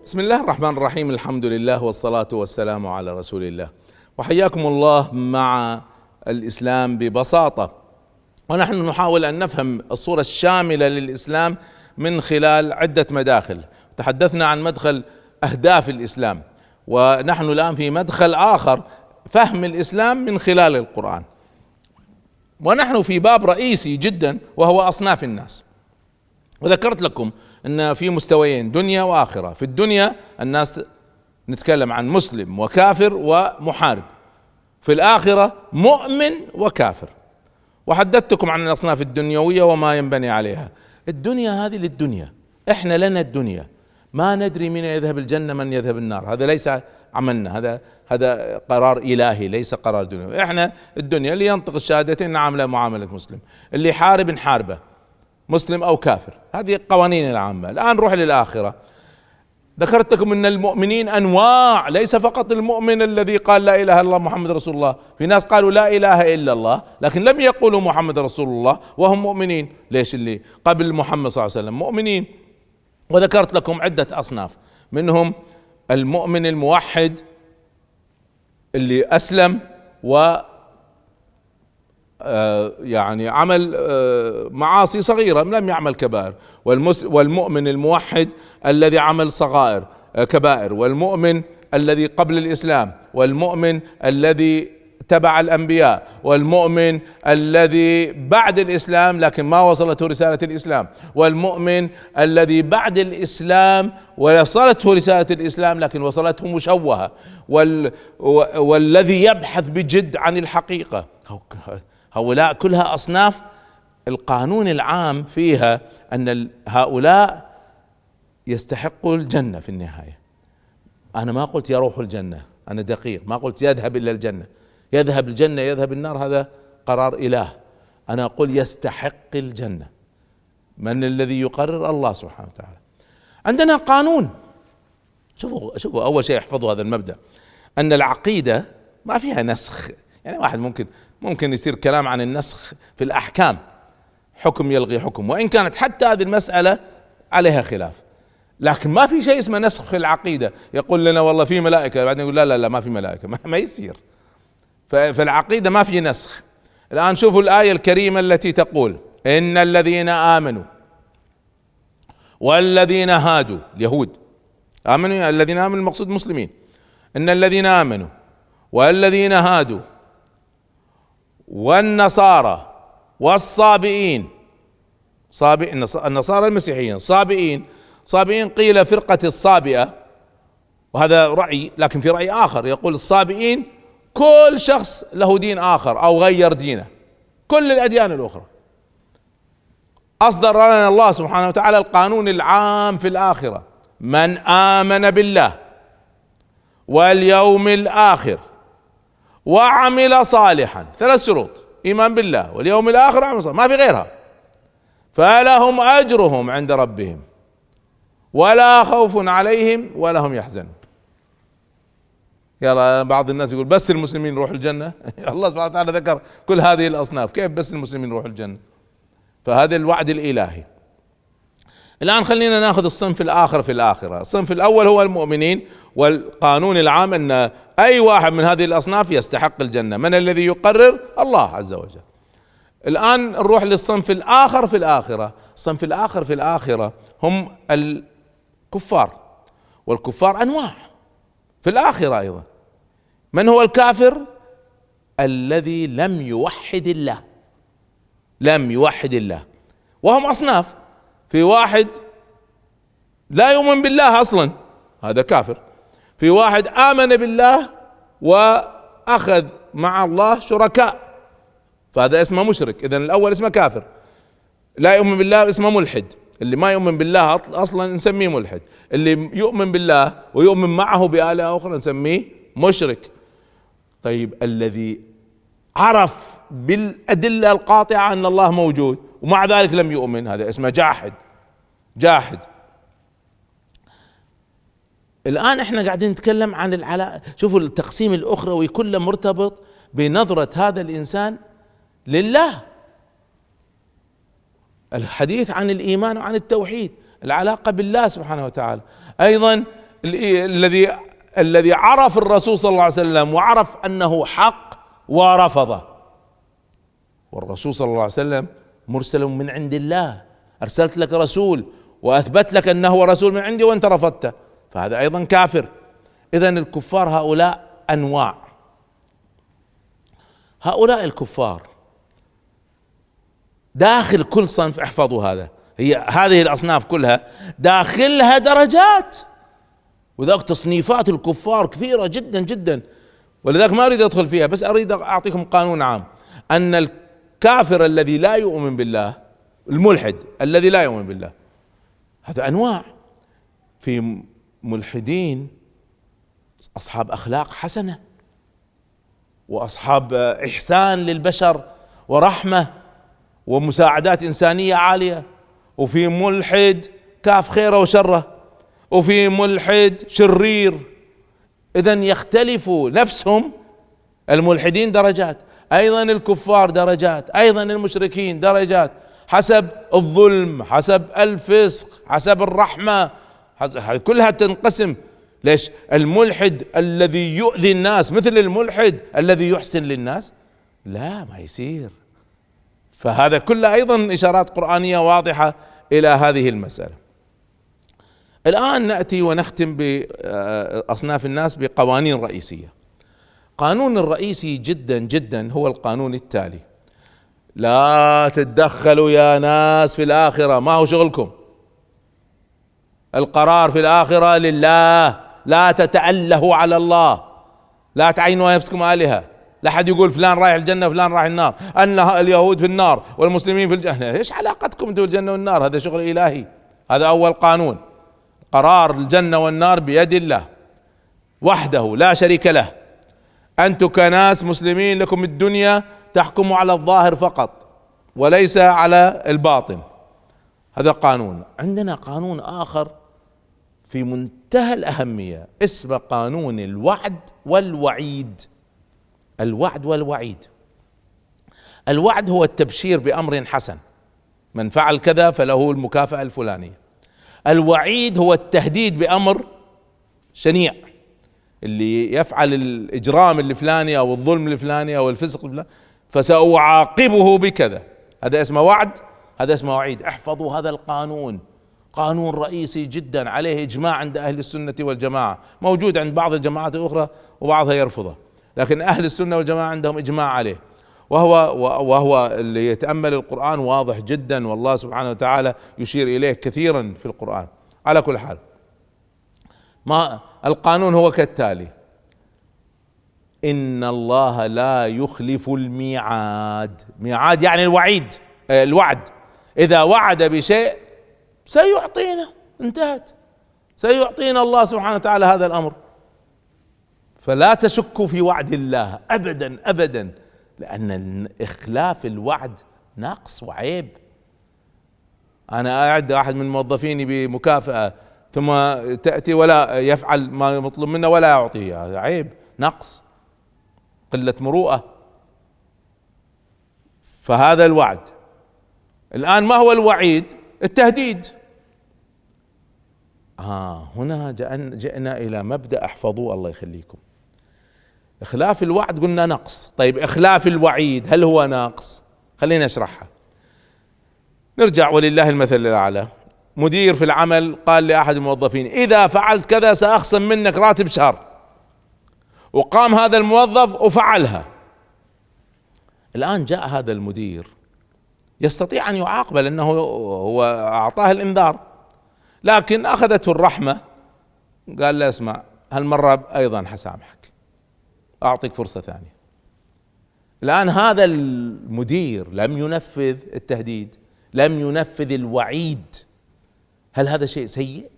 بسم الله الرحمن الرحيم. الحمد لله والصلاة والسلام على رسول الله، وحياكم الله مع الإسلام ببساطة. ونحن نحاول أن نفهم الصورة الشاملة للإسلام من خلال عدة مداخل. تحدثنا عن مدخل أهداف الإسلام، ونحن الآن في مدخل آخر، فهم الإسلام من خلال القرآن. ونحن في باب رئيسي جدا وهو أصناف الناس. وذكرت لكم أن في مستويين، دنيا وآخرة. في الدنيا الناس نتكلم عن مسلم وكافر ومحارب، في الآخرة مؤمن وكافر. وحدثتكم عن الأصناف الدنيوية وما ينبني عليها. الدنيا هذه للدنيا، احنا لنا الدنيا، ما ندري من يذهب الجنة من يذهب النار، هذا ليس عملنا، هذا قرار إلهي ليس قرار دنيوي. احنا الدنيا اللي ينطق الشهادتين نعامله معاملة مسلم، اللي يحارب نحاربه مسلم او كافر، هذه القوانين العامة. الآن نروح للآخرة. ذكرت لكم ان المؤمنين انواع، ليس فقط المؤمن الذي قال لا اله الا الله محمد رسول الله. في ناس قالوا لا اله الا الله لكن لم يقولوا محمد رسول الله وهم مؤمنين. ليش؟ اللي قبل محمد صلى الله عليه وسلم مؤمنين. وذكرت لكم عدة اصناف، منهم المؤمن الموحد اللي اسلم و يعني عمل معاصي صغيرة، لم يعمل كبائر. والمؤمن الموحد الذي عمل صغائر كبائر، والمؤمن الذي قبل الإسلام، والمؤمن الذي تبع الأنبياء، والمؤمن الذي بعد الإسلام لكن ما وصلته رسالة الإسلام، والمؤمن الذي بعد الإسلام وصلته رسالة الإسلام لكن وصلته مشوهة، والذي يبحث بجد عن الحقيقة. هؤلاء كلها أصناف. القانون العام فيها أن هؤلاء يستحقوا الجنة في النهاية. أنا ما قلت يروح الجنة، أنا دقيق، ما قلت يذهب إلى الجنة، يذهب الجنة يذهب النار، هذا قرار إله. أنا أقول يستحق الجنة. من الذي يقرر؟ الله سبحانه وتعالى. عندنا قانون. شوفوا أول شيء احفظوا هذا المبدأ، أن العقيدة ما فيها نسخ. يعني واحد ممكن يصير كلام عن النسخ في الأحكام، حكم يلغي حكم، وإن كانت حتى هذه المسألة عليها خلاف، لكن ما في شيء اسمه نسخ في العقيدة. يقول لنا والله في ملائكة، بعدين يقول لا ما في ملائكة، ما يصير. فالعقيدة ما في نسخ. الآن شوفوا الآية الكريمة التي تقول إن الذين آمنوا والذين هادوا، اليهود آمنوا، الذين آمنوا المقصود مسلمين، إن الذين آمنوا والذين هادوا والنصارى والصابئين، النصارى المسيحيين، صابئين قيل فرقة الصابئة، وهذا رأي، لكن في رأي آخر يقول الصابئين كل شخص له دين آخر أو غير دينه، كل الأديان الأخرى. أصدر لنا الله سبحانه وتعالى القانون العام في الآخرة: من آمن بالله واليوم الآخر وعمل صالحا، 3 شروط: إيمان بالله واليوم الآخر وعمل صالحا، ما في غيرها، فلهم أجرهم عند ربهم ولا خوف عليهم ولا هم يحزنون. يلا بعض الناس يقول بس المسلمين يروحوا الجنة. الله سبحانه وتعالى ذكر كل هذه الأصناف، كيف بس المسلمين يروحوا الجنة؟ فهذا الوعد الإلهي. الآن خلينا ناخذ الصنف الآخر في الآخرة. الصنف الأول هو المؤمنين، والقانون العام أن أي واحد من هذه الأصناف يستحق الجنة. من الذي يقرر؟ الله عز وجل. الآن نروح للصنف الآخر في الآخرة. الصنف الآخر في الآخرة هم الكفار، والكفار أنواع في الآخرة أيضا. من هو الكافر؟ الذي لم يوحد الله، وهم أصناف. في واحد لا يؤمن بالله أصلا، هذا كافر. في واحد آمن بالله وأخذ مع الله شركاء، فهذا اسمه مشرك. إذن الأول اسمه كافر، لا يؤمن بالله اسمه ملحد. اللي ما يؤمن بالله أصلا نسميه ملحد. اللي يؤمن بالله ويؤمن معه بآلهة أخرى نسميه مشرك. طيب الذي عرف بالأدلة القاطعة أن الله موجود ومع ذلك لم يؤمن، هذا اسمه جاحد. الآن احنا قاعدين نتكلم عن العلاء. شوفوا التقسيم الأخروي كله مرتبط بنظرة هذا الإنسان لله. الحديث عن الإيمان وعن التوحيد، العلاقة بالله سبحانه وتعالى. أيضا الذي عرف الرسول صلى الله عليه وسلم وعرف انه حق ورفضه. والرسول صلى الله عليه وسلم مرسل من عند الله، ارسلت لك رسول واثبت لك انه هو رسول من عندي وانت رفضته، فهذا ايضا كافر. اذا الكفار هؤلاء انواع. هؤلاء الكفار داخل كل صنف، احفظوا هذا، هذه الاصناف كلها داخلها درجات، وذاك تصنيفات الكفار كثيرة جدا جدا، ولذلك ما اريد ادخل فيها، بس اريد اعطيكم قانون عام ان الكافر الذي لا يؤمن بالله، الملحد الذي لا يؤمن بالله، هذا انواع. في ملحدين اصحاب اخلاق حسنة واصحاب احسان للبشر ورحمة ومساعدات انسانية عالية، وفي ملحد كاف خيره وشره، وفي ملحد شرير. اذا يختلف نفسهم، الملحدين درجات، ايضا الكفار درجات، ايضا المشركين درجات، حسب الظلم، حسب الفسق، حسب الرحمة، كلها تنقسم. ليش؟ الملحد الذي يؤذي الناس مثل الملحد الذي يحسن للناس؟ لا، ما يصير. فهذا كله ايضا اشارات قرآنية واضحة الى هذه المسألة. الآن نأتي ونختم بأصناف الناس بقوانين رئيسية. قانون الرئيسي جدا جدا هو القانون التالي: لا تتدخلوا يا ناس في الآخرة، ما هو شغلكم، القرار في الآخرة لله، لا تتألهوا على الله، لا تعينوا نفسكم آلهة، لا حد يقول فلان رايح الجنة فلان رايح النار، أن اليهود في النار والمسلمين في الجنة. ايش علاقتكم انتم الجنة والنار؟ هذا شغل إلهي. هذا أول قانون، قرار الجنة والنار بيد الله وحده لا شريك له. أنتم كناس مسلمين لكم الدنيا تحكموا على الظاهر فقط وليس على الباطن. هذا قانون. عندنا قانون آخر في منتهى الأهمية اسمه قانون الوعد والوعيد. الوعد والوعيد. الوعد هو التبشير بأمر حسن، من فعل كذا فله المكافأة الفلانية. الوعيد هو التهديد بأمر شنيع، اللي يفعل الإجرام الفلاني أو الظلم الفلاني أو الفسق الفلاني فسأعاقبه بكذا. هذا اسمه وعد، هذا اسمه وعيد. احفظوا هذا القانون، قانون رئيسي جدا، عليه إجماع عند أهل السنة والجماعة، موجود عند بعض الجماعات الأخرى وبعضها يرفضه، لكن أهل السنة والجماعة عندهم إجماع عليه. وهو اللي يتأمل القرآن واضح جدا، والله سبحانه وتعالى يشير إليه كثيرا في القرآن. على كل حال، ما القانون هو كالتالي: إن الله لا يخلف الميعاد. ميعاد يعني الوعيد، الوعد. إذا وعد بشيء سيعطينا، انتهت، سيعطينا الله سبحانه وتعالى هذا الأمر. فلا تشكوا في وعد الله أبدا أبدا، لأن إخلاف الوعد نقص وعيب. أنا أعد أحد من موظفيني بمكافأة ثم تأتي ولا يفعل ما مطلوب منه ولا يعطيه، هذا عيب، نقص، قلة مروءة. فهذا الوعد. الآن ما هو الوعيد؟ التهديد. هنا جئنا إلى مبدأ احفظوه الله يخليكم. إخلاف الوعد قلنا نقص، طيب إخلاف الوعيد هل هو نقص؟ خلينا نشرحها. نرجع ولله المثل الأعلى. مدير في العمل قال لأحد الموظفين: إذا فعلت كذا سأخصم منك راتب شهر، وقام هذا الموظف وفعلها. الآن جاء هذا المدير يستطيع أن يعاقبه لأنه هو أعطاه الإنذار، لكن أخذته الرحمة، قال له: اسمع، هالمرة أيضا حسامحك، أعطيك فرصة ثانية. الآن هذا المدير لم ينفذ التهديد، لم ينفذ الوعيد. هل هذا شيء سيء؟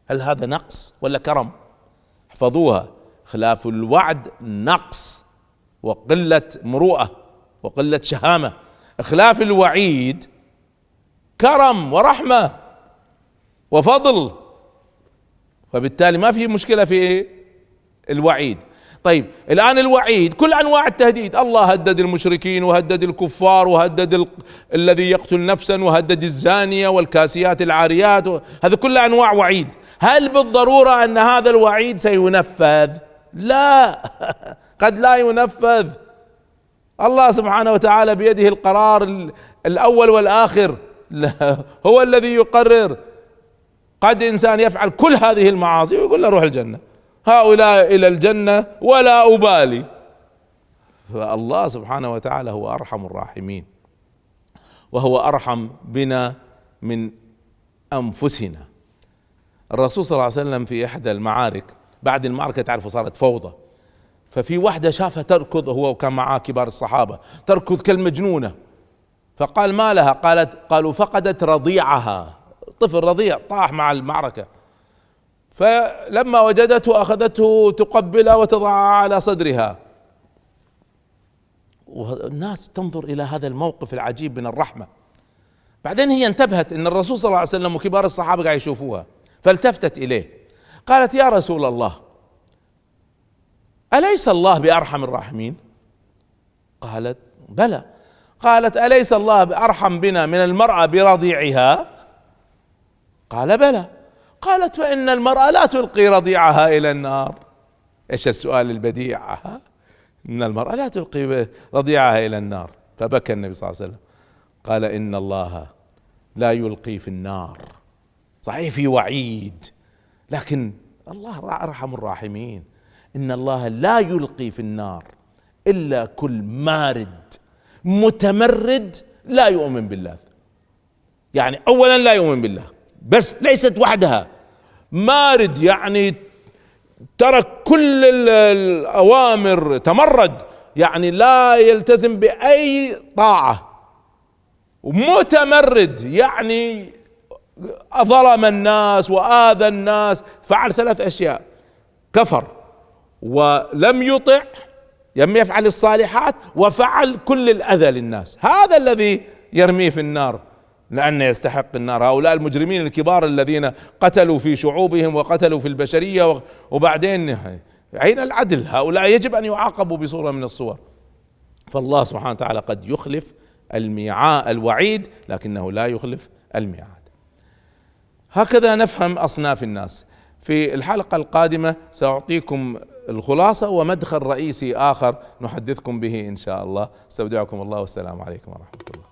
هل هذا نقص ولا كرم؟ احفظوها: خلاف الوعد نقص وقلة مروءة وقلة شهامة. خلاف الوعيد كرم ورحمة وفضل. فبالتالي ما في مشكلة في الوعيد. طيب الآن الوعيد كل أنواع التهديد، الله هدد المشركين وهدد الكفار وهدد الذي يقتل نفسا وهدد الزانية والكاسيات العاريات، هذا كل أنواع وعيد. هل بالضرورة أن هذا الوعيد سينفذ؟ لا قد لا ينفذ. الله سبحانه وتعالى بيده القرار الأول والآخر، هو الذي يقرر. قد إنسان يفعل كل هذه المعاصي ويقول له روح الجنة، هؤلاء إلى الجنة ولا أبالي. فالله سبحانه وتعالى هو أرحم الراحمين، وهو أرحم بنا من أنفسنا. الرسول صلى الله عليه وسلم في إحدى المعارك، بعد المعركة تعرفوا صارت فوضى، ففي واحدة شافها تركض، هو وكان معاه كبار الصحابة، تركض كالمجنونة، فقال ما لها؟ قالوا فقدت رضيعها، طفل رضيع طاح مع المعركة، فلما وجدته أخذته تقبله وتضعه على صدرها. والناس تنظر إلى هذا الموقف العجيب من الرحمة. بعدين هي انتبهت ان الرسول صلى الله عليه وسلم وكبار الصحابة قاعد يشوفوها، فالتفتت إليه قالت يا رسول الله أليس الله بأرحم الراحمين؟ قالت بلى. قالت أليس الله بأرحم بنا من المرأة برضيعها؟ قال بلى. قالت فإن المرأة لا تلقي رضيعها إلى النار. ايش السؤال البديع، إن المرأة لا تلقي رضيعها إلى النار. فبكى النبي صلى الله عليه وسلم قال إن الله لا يلقي في النار. صحيح في وعيد، لكن الله أرحم الراحمين. إن الله لا يلقي في النار إلا كل مارد متمرد لا يؤمن بالله. يعني أولا لا يؤمن بالله، بس ليست وحدها، مارد يعني ترك كل الأوامر، تمرد يعني لا يلتزم بأي طاعة، ومتمرد يعني ظلم الناس وآذى الناس، فعل 3 أشياء: كفر ولم يطع، لم يفعل الصالحات، وفعل كل الأذى للناس. هذا الذي يرميه في النار لأنه يستحق النار. هؤلاء المجرمين الكبار الذين قتلوا في شعوبهم وقتلوا في البشرية، وبعدين أين العدل؟ هؤلاء يجب أن يعاقبوا بصورة من الصور. فالله سبحانه وتعالى قد يخلف الوعيد، لكنه لا يخلف الميعاد. هكذا نفهم أصناف الناس. في الحلقة القادمة سأعطيكم الخلاصة ومدخل رئيسي آخر نحدثكم به إن شاء الله. استودعكم الله والسلام عليكم ورحمة الله.